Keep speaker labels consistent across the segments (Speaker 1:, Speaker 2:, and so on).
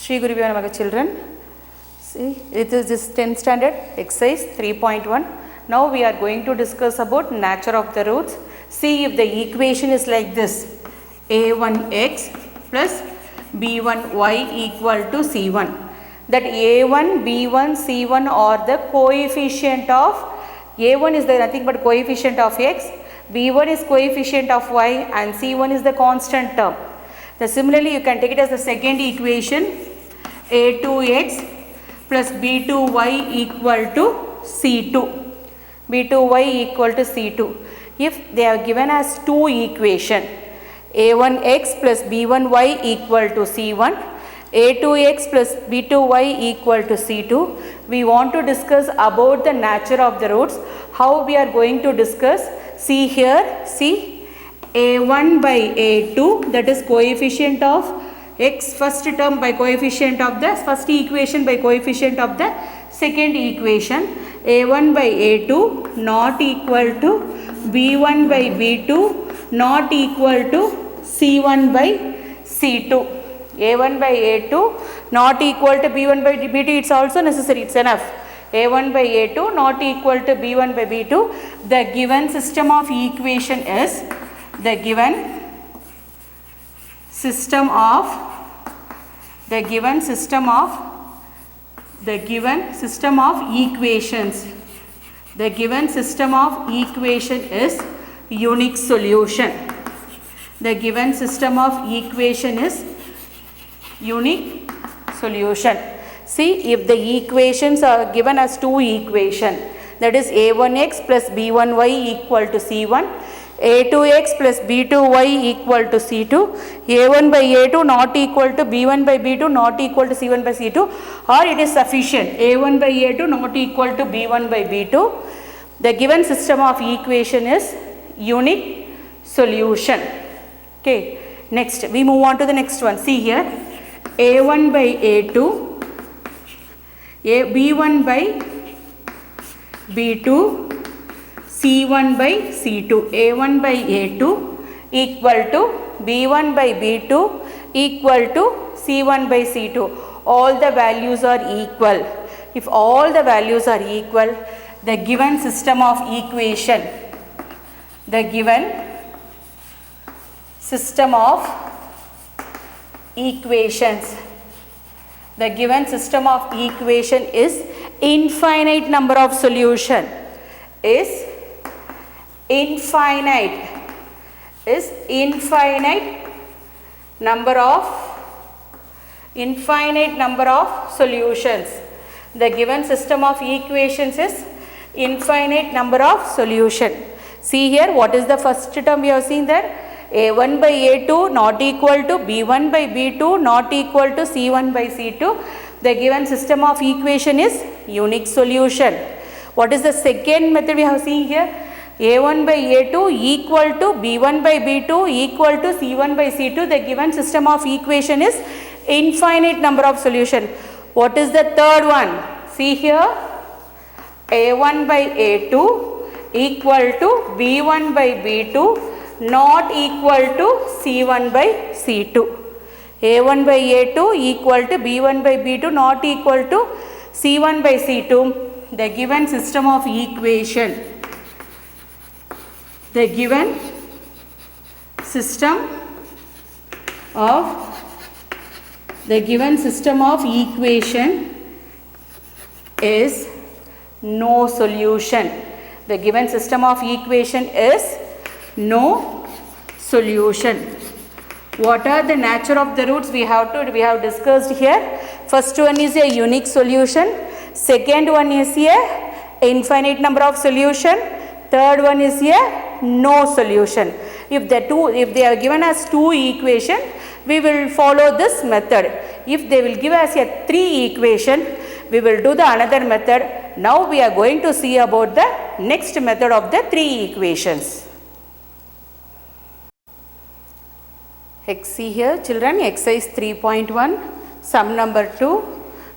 Speaker 1: Shri Gurubhyo Namaha children. See, it is this 10th standard exercise 3.1. Now we are going to discuss about nature of the roots. See if the equation is like this. A1x plus B1y equal to C1. That A1, B1, C1 are the coefficient of, A1 is the nothing but coefficient of x, B1 is coefficient of y and C1 is the constant term. Similarly, you can take it as the second equation, A2x plus B2y equal to C2. B2y equal to C2. If they are given as two equation, A1x plus B1y equal to C1, A2x plus B2y equal to C2, we want to discuss about the nature of the roots. How we are going to discuss? See here, see. A1 by A2, that is coefficient of x first term by coefficient of the first equation by coefficient of the second equation. A1 by A2 not equal to B1 by B2 not equal to C1 by C2. A1 by A2 not equal to B1 by B2, it's also necessary, it's enough. A1 by A2 not equal to B1 by B2. The given system of equation is the given system of equations. The given system of equation is unique solution. The given system of equation is unique solution. See, if the equations are given as two equation, that is A1x plus B1y equal to C1, A2x plus B2y equal to C2, A1 by A2 not equal to B1 by B2 not equal to C1 by C2, or it is sufficient A1 by A2 not equal to B1 by B2. The given system of equation is unique solution. Okay, next we move on to the next one. See here, A1 by A2, B1 by B2, C1 by C2. A1 by A2 equal to B1 by B2 equal to C1 by C2. All the values are equal. If all the values are equal, the given system of equation, the given system of equations, the given system of equation is infinite number of solution, is infinite number of solutions. The given system of equations is infinite number of solution. See here, what is the first term we have seen there? A1 by A2 not equal to B1 by B2 not equal to C1 by C2. The given system of equation is unique solution. What is the second method we have seen here? A1 by A2 equal to B1 by B2 equal to C1 by C2. The given system of equation is infinite number of solution. What is the third one? See here, A1 by A2 equal to B1 by B2 not equal to C1 by C2. A1 by A2 equal to B1 by B2 not equal to C1 by C2. The given system of equation, the given system of equation is no solution. The given system of equation is no solution. What are the nature of the roots? We have discussed here. First one is a unique solution. Second one is a infinite number of solution. Third one is a no solution. If they are given as two equation, we will follow this method. If they will give us a three equation, we will do the another method. Now we are going to see about the next method of the three equations. See here children, exercise 3.1, sum number 2.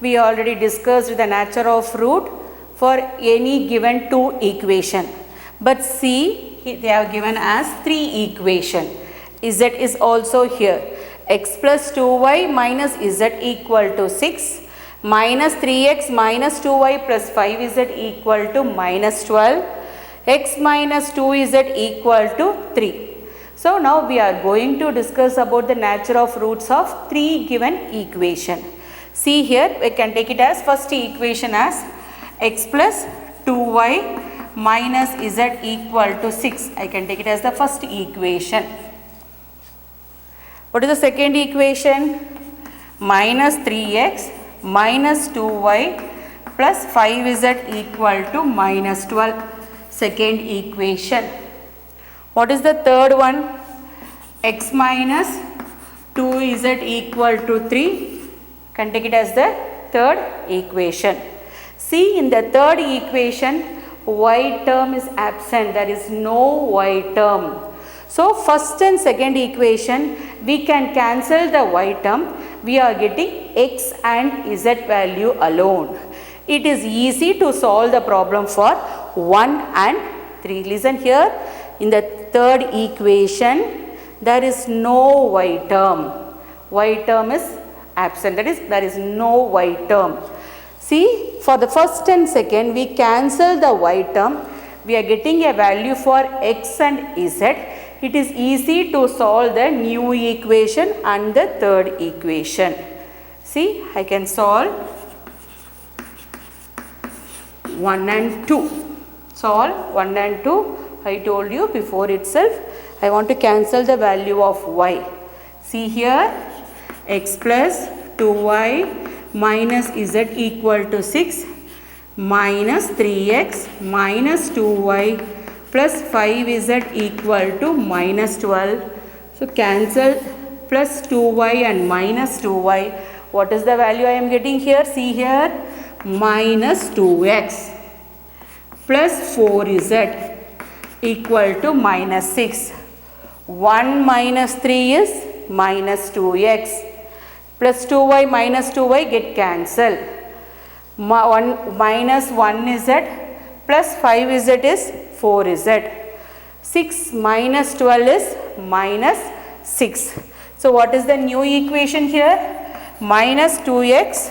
Speaker 1: We already discussed the nature of root for any given two equation. But see, they are given as three equation. Z is also here. x plus 2y minus z equal to 6 minus 3x minus 2y plus 5z equal to minus 12, x minus 2z equal to 3. So now we are going to discuss about the nature of roots of three given equation. See here, we can take it as first equation as x plus 2y minus z equal to 6. I can take it as the first equation. What is the second equation? Minus 3x minus 2y plus 5z equal to minus 12. Second equation. What is the third one? X minus 2z equal to 3. Can take it as the third equation. See, in the third equation, y term is absent. There is no y term. So first and second equation, we can cancel the y term. We are getting x and z value alone. It is easy to solve the problem for 1 and 3. Listen here, in the third equation, there is no y term. Y term is absent. That is, there is no y term. See, for the first and second, we cancel the y term. We are getting a value for x and z. It is easy to solve the new equation and the third equation. See, I can solve 1 and 2. Solve 1 and 2. I told you before itself, I want to cancel the value of y. See here, x plus 2y minus z equal to 6 minus 3x minus 2y plus 5z equal to minus 12. So cancel plus 2y and minus 2y. What is the value I am getting here? See here, minus 2x plus 4z equal to minus 6. 1 minus 3 is minus 2x. Plus 2y minus 2y get cancelled. Minus 1z plus 5z is 4z. 6 minus 12 is minus 6. So what is the new equation here? Minus 2x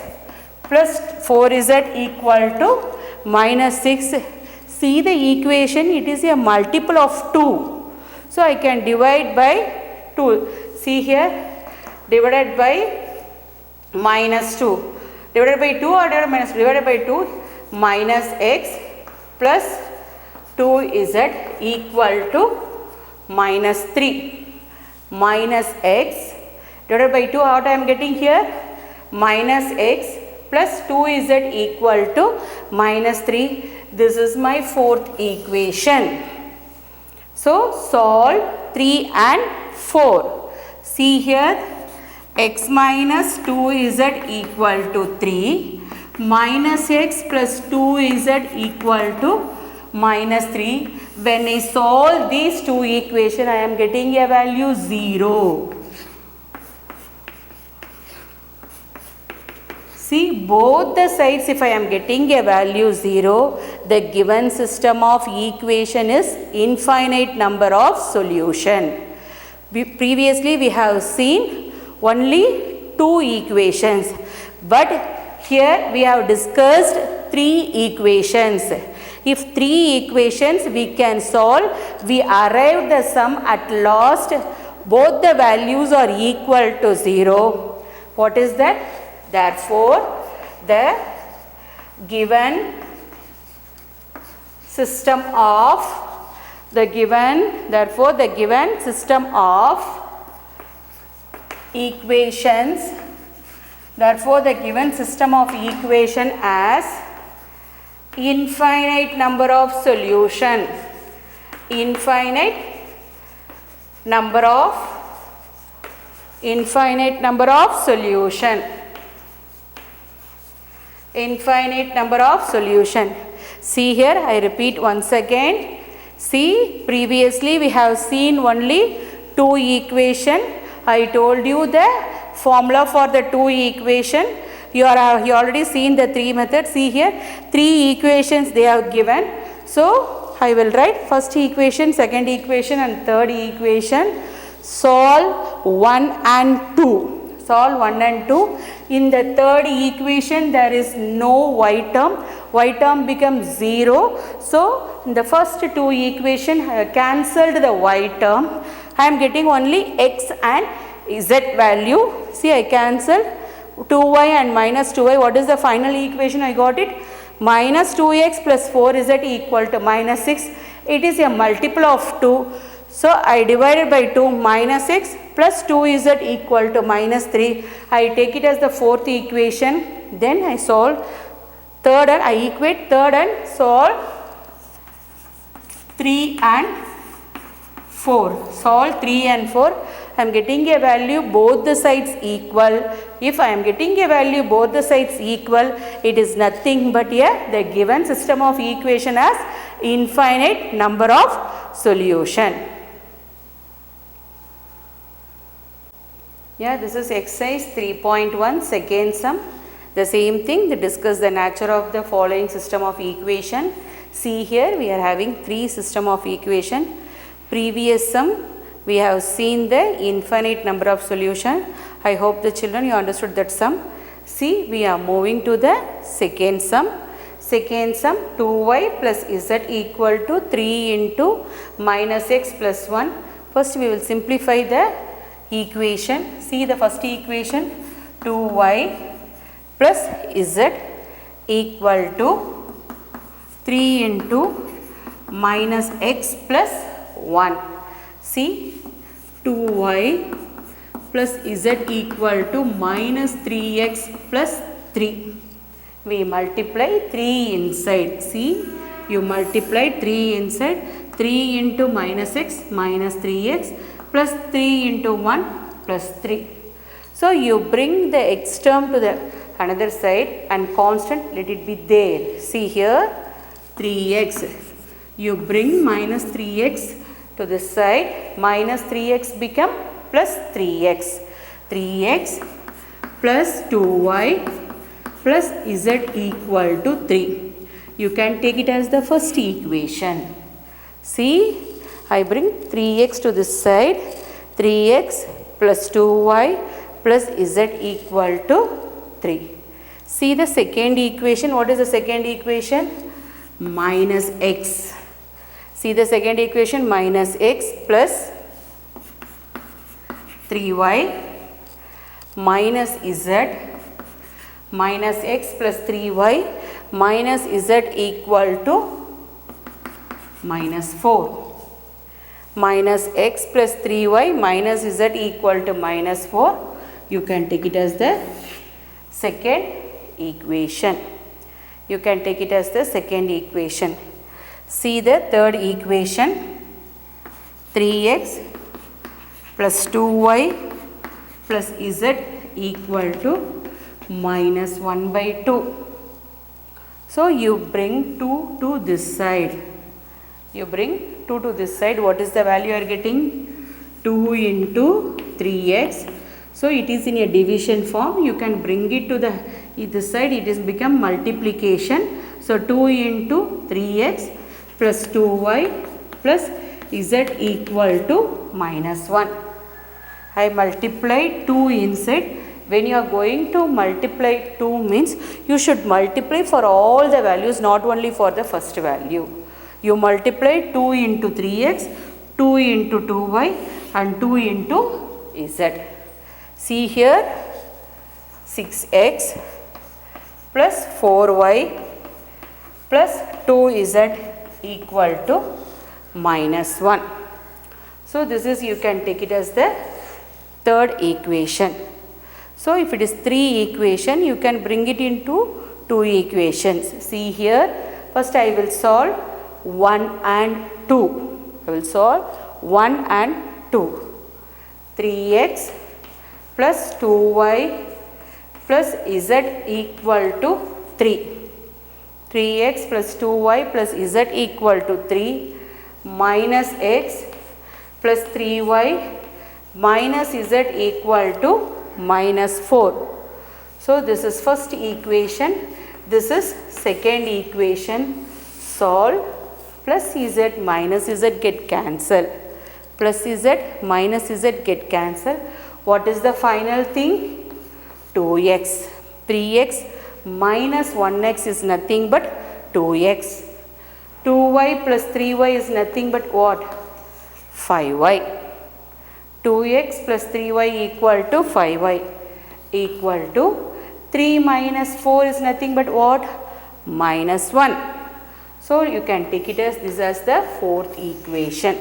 Speaker 1: plus 4z equal to minus 6. See the equation, it is a multiple of 2. So I can divide by 2. See here, divided by minus 2. Divided by 2 or divided by 2, minus x plus 2z equal to minus 3. Minus x divided by 2, what I am getting here? Minus x plus 2z equal to minus 3. This is my fourth equation. So solve 3 and 4. See here, x minus 2z equal to 3 minus x plus 2z equal to minus 3. When I solve these two equations, I am getting a value 0. See, both the sides, if I am getting a value 0, the given system of equation is infinite number of solution. Previously we have seen only 2 equations, but here we have discussed 3 equations. If 3 equations we can solve, we arrive the sum at last, both the values are equal to 0. What is that? Therefore, the given system of system of equations, therefore the given system of equation as infinite number of solution, infinite number of solution. Infinite number of solution. See here, I repeat once again. See, previously we have seen only 2 equation. I told you the formula for the 2 equation. You already seen the 3 methods. See here, 3 equations they have given. So I will write first equation, second equation and third equation. solve 1 and 2. Solve 1 and 2. In the third equation there is no y term. Y term becomes 0. So in the first two equation I have cancelled the y term. I am getting only x and z value. See, I cancelled 2y and minus 2y. What is the final equation? I got it. Minus 2x plus 4z equal to minus 6. It is a multiple of 2. So I divided by 2, minus x plus 2z equal to minus 3. I take it as the fourth equation. Then I solve third and I equate third and solve 3 and 4. Solve 3 and 4. I am getting a value both the sides equal. If I am getting a value both the sides equal, it is nothing but the given system of equation has infinite number of solution. Yeah, this is exercise 3.1 second sum. The same thing, they discuss the nature of the following system of equation. See here, we are having three system of equation. Previous sum, we have seen the infinite number of solution. I hope the children you understood that sum. See, we are moving to the second sum. Second sum, 2y plus z equal to 3 into minus x plus 1. First we will simplify the equation. See the first equation, 2y plus z equal to 3 into minus x plus 1. See, 2y plus z equal to minus 3x plus 3. We multiply 3 inside. See, you multiply 3 inside. 3 into minus x minus 3x plus 3 into 1 plus 3. So you bring the x term to the another side and constant let it be there. See here, 3x. You bring minus 3x to this side. Minus 3x become plus 3x. 3x plus 2y plus z equal to 3. You can take it as the first equation. See, I bring 3x to this side, 3x plus 2y plus z equal to 3. See the second equation. What is the second equation? Minus x. See the second equation, minus x plus 3y minus z minus x plus 3y minus z equal to minus 4. Minus x plus 3y minus z equal to minus 4. You can take it as the second equation. You can take it as the second equation. See the third equation, 3x plus 2y plus z equal to minus 1 by 2. So you bring 2 to this side. You bring 2 to this side. What is the value you are getting? 2 into 3x. So it is in a division form. You can bring it to this side. It is become multiplication. So 2 into 3x plus 2y plus z equal to minus 1. I multiply 2 inside. When you are going to multiply 2 means you should multiply for all the values, not only for the first value. You multiply 2 into 3x, 2 into 2y and 2 into z. See here, 6x plus 4y plus 2z equal to minus 1. So this is, you can take it as the third equation. So if it is 3 equation, you can bring it into 2 equations. See here, first I will solve 1 and 2. I will solve 1 and 2. 3x plus 2y plus z equal to 3. 3x plus 2y plus z equal to 3 minus x plus 3y minus z equal to minus 4. So this is first equation. This is second equation. Solve plus z minus z get cancelled. plus z minus z get cancelled. What is the final thing? 2x. 3x minus 1x is nothing but 2x. 2y plus 3y is nothing but what? 5y. 2x plus 3y equal to 5y equal to 3 minus 4 is nothing but what? Minus 1. So you can take it as this as the fourth equation.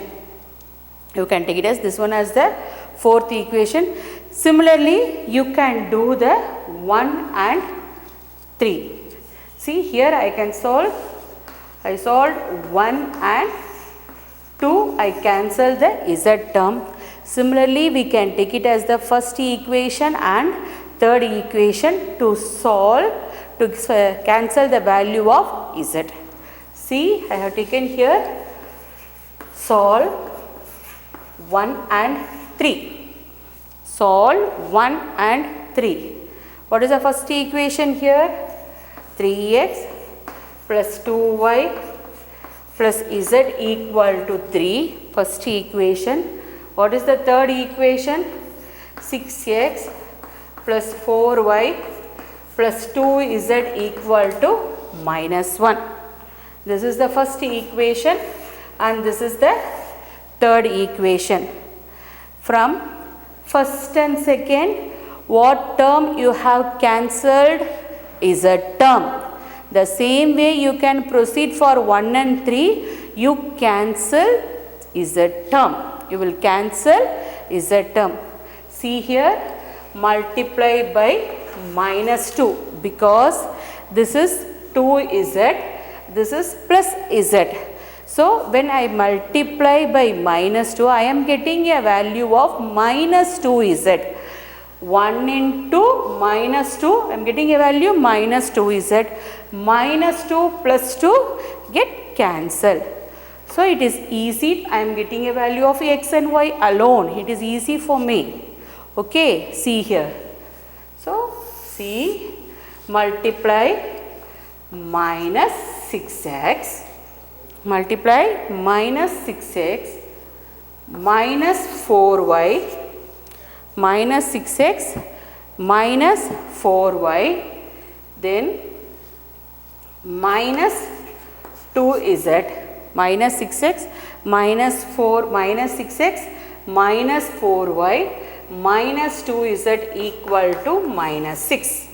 Speaker 1: You can take it as this one as the fourth equation. Similarly, you can do the 1 and 3. See here I can solve. I solved 1 and 2. I cancel the z term. Similarly, we can take it as the first equation and third equation to solve, to cancel the value of z. See, I have taken here solve 1 and 3. Solve 1 and 3. What is the first equation here? 3x plus 2y plus z equal to 3. First equation. What is the third equation? 6x plus 4y plus 2z equal to minus 1. This is the first equation and this is the third equation. From first and second, what term you have cancelled? Z term. The same way you can proceed for 1 and 3, you cancel z term. You will cancel z term. See here, multiply by minus 2 because this is 2z, this is plus z. So when I multiply by minus 2, I am getting a value of minus 2z. 1 into minus 2, I am getting a value minus 2z. Minus 2 plus 2 get cancelled. So it is easy, I am getting a value of x and y alone. It is easy for me. Okay, see here. So see, multiply minus 6x, multiply minus 6x minus 4y minus 6x minus 4y, then minus 2z minus 6x minus 4 minus 6x minus 4y minus 2z equal to minus 6.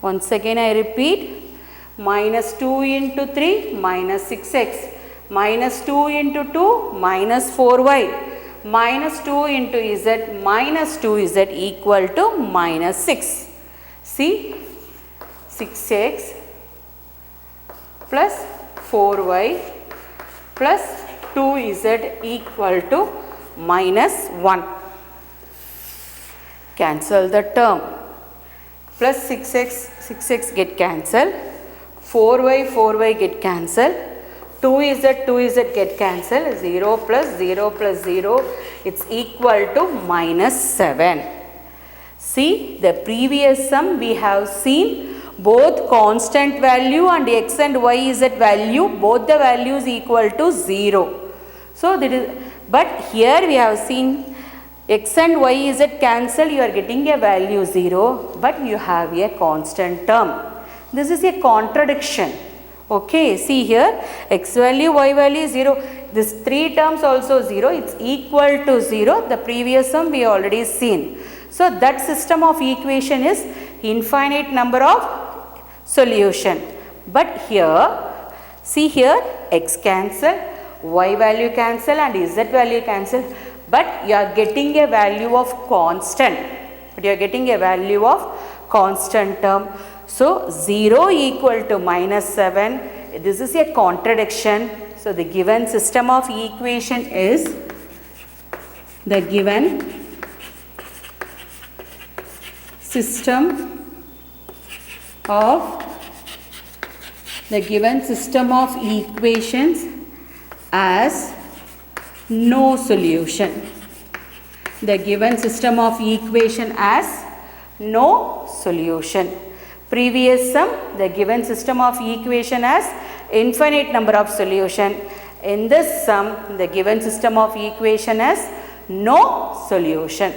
Speaker 1: Once again I repeat, minus 2 into 3 minus 6x minus 2 into 2 minus 4y minus 2 into z minus 2z equal to minus 6. See, 6x plus 4y plus 2z equal to minus 1. Cancel the term. Plus 6x get cancelled. 4y get cancelled. 2z get cancelled. 0 plus 0 plus 0, it's equal to minus 7. See, the previous sum we have seen both constant value and x and y z value, both the values equal to 0. So that is, but here we have seen x and y z cancel, you are getting a value 0, but you have a constant term. This is a contradiction. Okay, see here, x value, y value 0. This 3 terms also 0, it's equal to 0. The previous sum we already seen. So that system of equation is infinite number of solution. But here, see here, x cancel, y value cancel and z value cancel. But you are getting a value of constant. But you are getting a value of constant term. So 0 equal to minus 7. This is a contradiction. So the given system of equation is the given system of equations as no solution. The given system of equation as no solution. Previous sum, the given system of equation as infinite number of solution. In this sum, the given system of equation has no solution.